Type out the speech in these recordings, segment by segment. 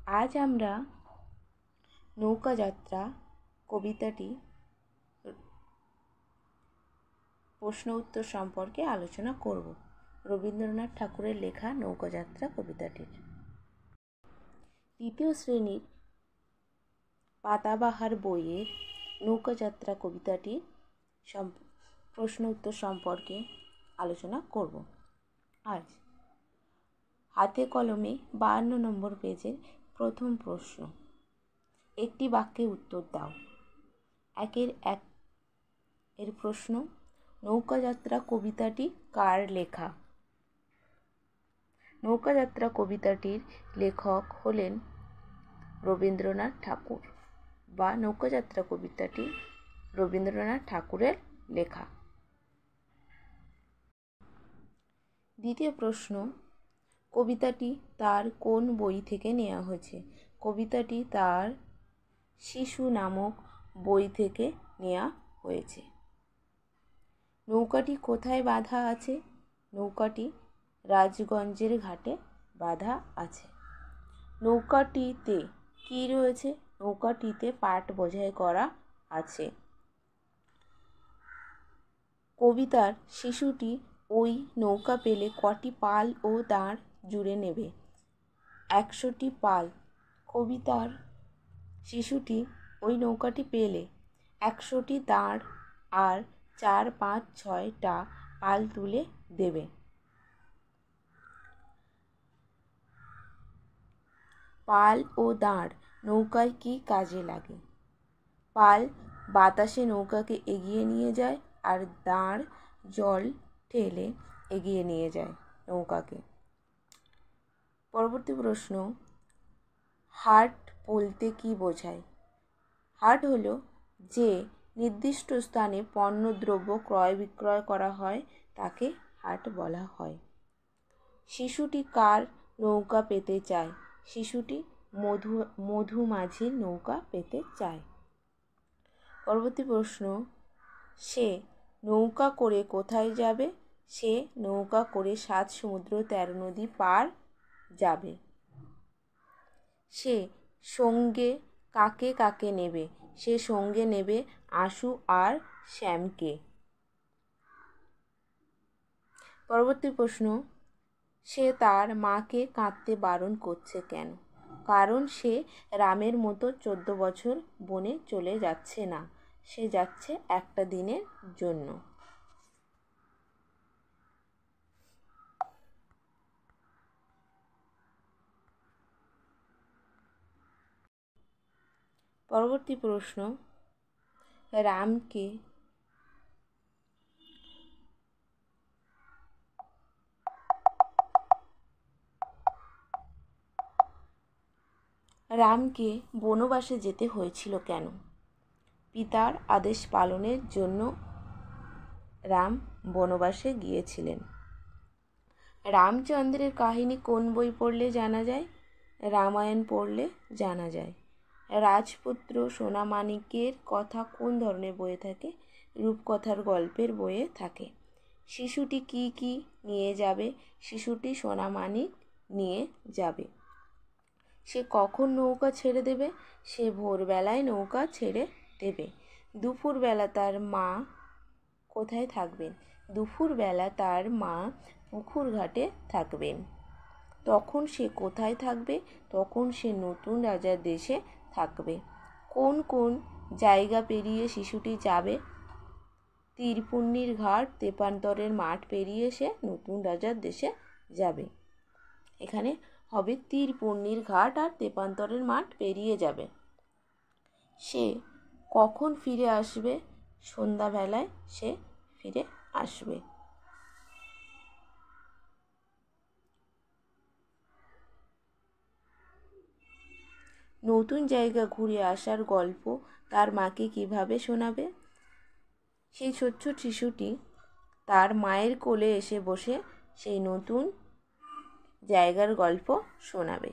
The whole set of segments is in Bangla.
আজ আমরা নৌকা যাত্রা কবিতাটি প্রশ্ন উত্তর সম্পর্কে আলোচনা করব। রবীন্দ্রনাথ ঠাকুরের লেখা নৌকা যাত্রা কবিতাটির দ্বিতীয় শ্রেণীর পাতাবাহার বইয়ের নৌকা যাত্রা কবিতাটি প্রশ্ন উত্তর সম্পর্কে আলোচনা করব। আজ হাতে কলমে 52 নম্বর পেজের প্রথম প্রশ্ন। একটি বাক্যে উত্তর দাও। এর প্রশ্ন, নৌকাযাত্রা কবিতাটি কার লেখা? নৌকাযাত্রা কবিতাটির লেখক হলেন রবীন্দ্রনাথ ঠাকুর, বা নৌকাযাত্রা কবিতাটি রবীন্দ্রনাথ ঠাকুরের লেখা। দ্বিতীয় প্রশ্ন, কবিতাটি তার কোন বই থেকে নেওয়া হয়েছে? কবিতাটি তার শিশু নামক বই থেকে নেওয়া হয়েছে। নৌকাটি কোথায় বাঁধা আছে? নৌকাটি রাজগঞ্জের ঘাটে বাঁধা আছে। নৌকাটিতে কি রয়েছে? নৌকাটিতে পাট বোঝাই করা আছে। কবিতার শিশুটি ওই নৌকা পেলে কটি পাল ও দাঁড় জুড়ে নেবে? 100টি পাল। কবিতার শিশুটি ওই নৌকাটি পেলে 100টি দাঁড় আর 4, 5, 6টা পাল তুলে দেবে। পাল ও দাঁড় নৌকায় কি কাজে লাগে? পাল বাতাসে নৌকাকে এগিয়ে নিয়ে যায়, আর দাঁড় জল ঠেলে এগিয়ে নিয়ে যায় নৌকাকে। পরবর্তী প্রশ্ন, হাট বলতে কি বোঝায়? হাট হলো যে নির্দিষ্ট স্থানে পণ্যদ্রব্য ক্রয় বিক্রয় করা হয় তাকে হাট বলা হয়। শিশুটি কার নৌকা পেতে চায়? শিশুটি মধুমাঝির নৌকা পেতে চায়। পরবর্তী প্রশ্ন, সে নৌকা করে কোথায় যাবে? সে নৌকা করে 7 সমুদ্র 13 নদী পার যাবে। সে সঙ্গে কাকে কাকে নেবে? সে সঙ্গে নেবে আশু আর শ্যামকে। পরবর্তী প্রশ্ন, সে তার মাকে কাঁদতে বারণ করছে কেন? কারণ সে রামের মতো 14 বছর বনে চলে যাচ্ছে না, সে যাচ্ছে একটা দিনের জন্য। পরবর্তী প্রশ্ন, রামকে বনবাসে যেতে হয়েছিল কেন? পিতার আদেশ পালনের জন্য রাম বনবাসে গিয়েছিলেন। রামচন্দ্রের কাহিনী কোন বই পড়লে জানা যায়? রামায়ণ পড়লে জানা যায়। রাজপুত্র সোনামানিকের কথা কোন ধরনের বইয়ে থাকে? রূপকথার গল্পের বইয়ে থাকে। শিশুটি কি কি নিয়ে যাবে? শিশুটি সোনামানিক নিয়ে যাবে। সে কখন নৌকা ছেড়ে দেবে? সে ভোরবেলায় নৌকা ছেড়ে দেবে। দুপুরবেলা তার মা কোথায় থাকবেন? দুপুরবেলা তার মা পুকুর ঘাটে থাকবেন। তখন সে কোথায় থাকবে? তখন সে নতুন রাজার দেশে থাকবে। কোন কোন জায়গা পেরিয়ে শিশুটি যাবে? তীরপুর্ণির ঘাট, তেপান্তরের মাঠ পেরিয়ে সে নতুন রাজার দেশে যাবে। এখানে হবে তীরপুর্ণির ঘাট আর তেপান্তরের মাঠ পেরিয়ে যাবে। সে কখন ফিরে আসবে? সন্ধ্যাবেলায় সে ফিরে আসবে। নতুন জায়গা ঘুরে আসার গল্প তার মাকে কিভাবে শোনাবে? সেই ছোট্ট শিশুটি তার মায়ের কোলে এসে বসে সেই নতুন জায়গার গল্প শোনাবে।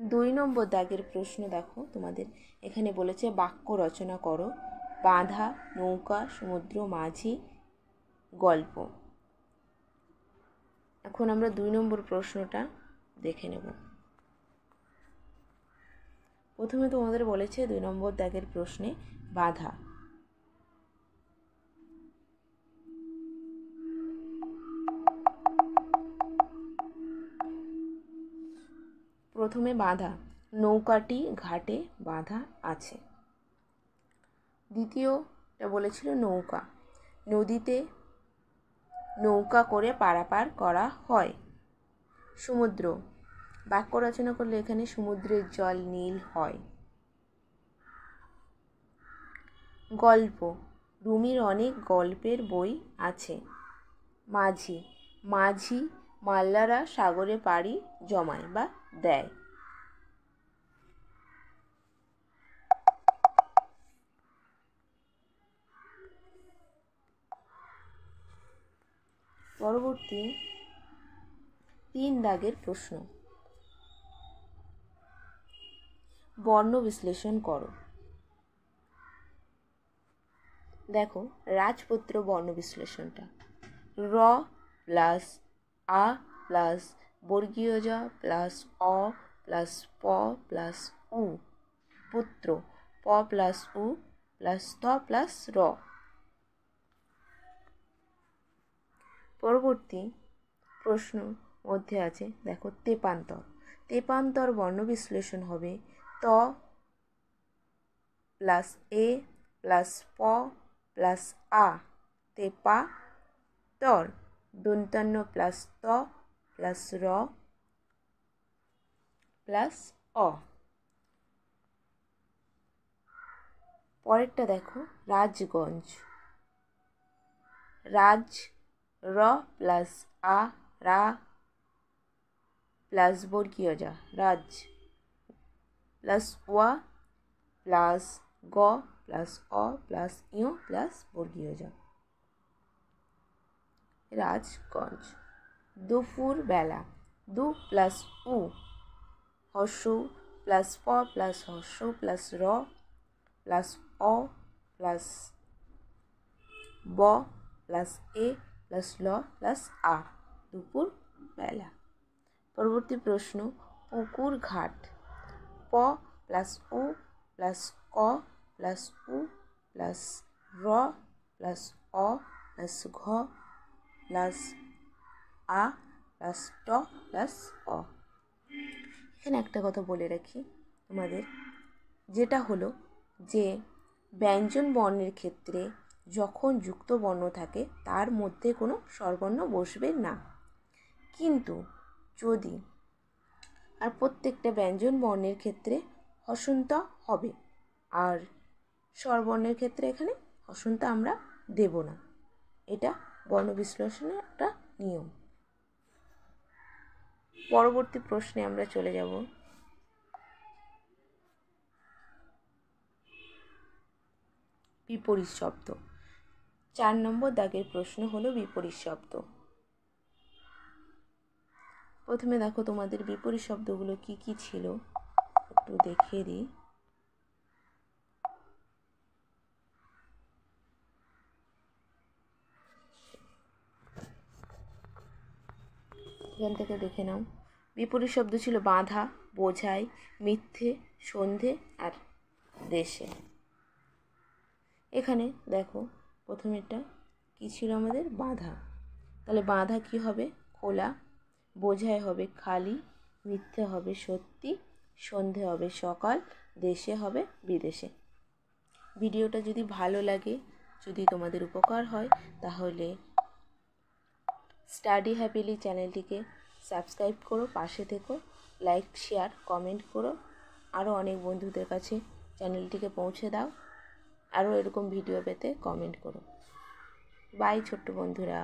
2 নম্বর দাগের প্রশ্ন দেখো, তোমাদের এখানে বলেছে বাক্য রচনা করো। বাঁধা, নৌকা, সমুদ্র, মাঝি, গল্প। এখন আমরা 2 নম্বর প্রশ্নটা দেখে নেব। প্রথমে তোমাদের বলেছে 2 নম্বর দাগের প্রশ্নে বাধা। প্রথমে বাধা, নৌকাটি ঘাটে বাঁধা আছে। দ্বিতীয়টা বলেছিল নৌকা, নদীতে নৌকা করে পারাপার করা হয়। সমুদ্র, বাক্য রচনা করলে এখানে সমুদ্রের জল নীল হয়। গল্প, রুমির অনেক গল্পের বই আছে। মাঝি, মাঝি মাল্লারা সাগরে পাড়ি জমায় বা দেয়। পরবর্তী 3 দাগের প্রশ্ন, বর্ণ বিশ্লেষণ করো। দেখো রাজপুত্র বর্ণ বিশ্লেষণটা, র প্লাস আ প্লাস বর্গীয় জ প্লাস অ প্লাস প প্লাস উ, পুত্র প প্লাস উ প্লাস ত প্লাস র। পরবর্তী প্রশ্ন মধ্যে আছে দেখো তেপান্তর। তেপান্তর বর্ণ বিশ্লেষণ হবে ত প্লাস এ প্লাস প প্লাস আ, তেপা তর, দন্তান্ন প্লাস ত প্লাস র প্লাস অ। পরেরটা দেখো রাজগঞ্জ, রাজ র প্লাস আ রা প্লাস বর্গীয় যা, রাজ প্লাস ওয়া প্লাস গ প্লাস অ প্লাস ইয় প্লাস বর্গীয় যা, রাজগঞ্জ। দুপুর বেলা, দু প্লাস উ হর্ষ প্লাস প প্লাস হর্ষ প্লাস র প্লাস অ প্লাস ব প্লাস এ প্লাস ল প্লাস আ, দুপুর বেলা। পরবর্তী প্রশ্ন পুকুর ঘাট, প প্লাস উ প্লাস ক প্লাস উ প্লাস র প্লাস অ প্লাস ঘ প্লাস আ প্লাস ট প্লাস অ। এখানে একটা কথা বলে রাখি তোমাদের, যেটা হলো যে ব্যঞ্জন বর্ণের ক্ষেত্রে যখন যুক্ত বর্ণ থাকে তার মধ্যে কোনো স্বরবর্ণ বসবে না, কিন্তু যদি আর প্রত্যেকটা ব্যঞ্জন বর্ণের ক্ষেত্রে হসন্ত হবে, আর স্বরবর্ণের ক্ষেত্রে এখানে হসন্ত আমরা দেব না। এটা বর্ণ বিশ্লেষণের একটা নিয়ম। পরবর্তী প্রশ্নে আমরা চলে যাব। বিপরীত শব্দ। 4 নম্বর দাগের প্রশ্ন হলো বিপরীত শব্দ। প্রথমে দেখো তোমাদের বিপরীত শব্দগুলো কি কি ছিল একটু দেখিয়ে দিই। এখান থেকে দেখে নাও। বিপরীত শব্দ ছিল বাঁধা, বোঝাই, মিথ্যে, সন্ধে আর দেশে। এখানে দেখো প্রথমেরটা কী ছিল আমাদের, বাঁধা। তাহলে বাঁধা কি হবে, খোলা, বোঝাই হবে খালি, মিথ্যে হবে সত্যি, সন্ধে হবে সকাল, দেশে হবে বিদেশে। ভিডিওটা যদি ভালো লাগে, যদি তোমাদের উপকার হয়, তাহলে স্টাডি হ্যাপিলি চ্যানেলটিকে সাবস্ক্রাইব করো, পাশে থেকো, লাইক শেয়ার কমেন্ট করো, আরও অনেক বন্ধুদের কাছে চ্যানেলটিকে পৌঁছে দাও। আরও এরকম ভিডিও পেতে কমেন্ট করো। বাই ছোট্ট বন্ধুরা।